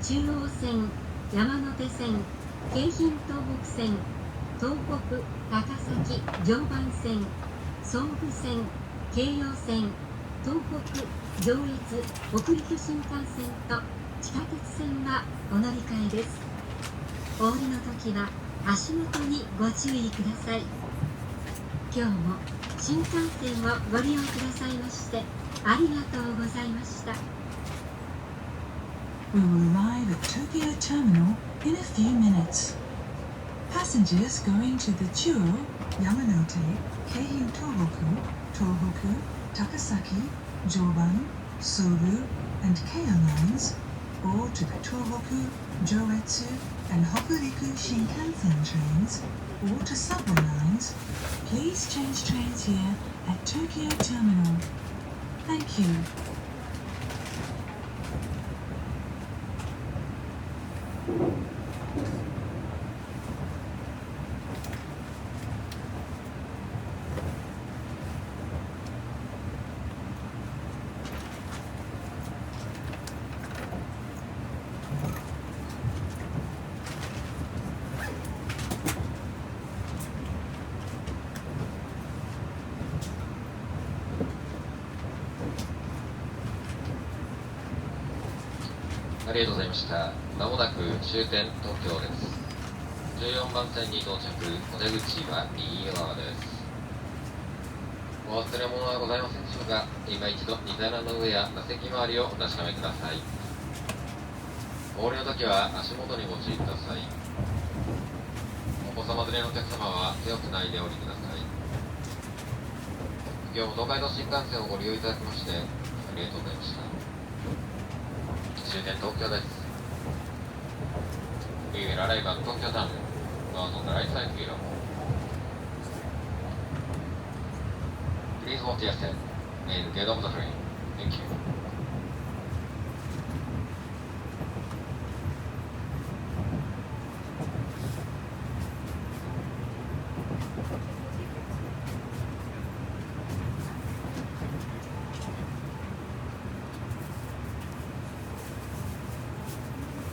中央線、山手線、京浜東北線、東北、高崎、常磐線、総武線、京葉線、東北、上越、北陸新幹線と地下鉄線はお乗り換えです。お降りの時は足元にご注意ください。今日も新幹線をご利用くださいましてありがとうございました。We will arrive at Tokyo Terminal in a few minutes. Passengers going to the Chuo, Yamanote, Keihin Tohoku, Tohoku, Takasaki, Joban, Sobu, and Keio lines, or to the Tohoku, Joetsu, and Hokuriku Shinkansen trains, or to subway lines, please change trains here at Tokyo Terminal. Thank you. ありがとうございました。まもなく終点東京です。14番線に到着、お出口は右側です。お忘れ物はございませんでしょうか。今一度荷皿の上や座席周りをお確かめください。お降りの時は足元にご注意ください。お子様連れのお客様は手をつないでお降りください。今日も東海道新幹線をご利用いただきましてありがとうございました。終点東京です。We will arrive at Tokyo Town. Doors on the right side will open. Please watch your step and get off the train. Thank you.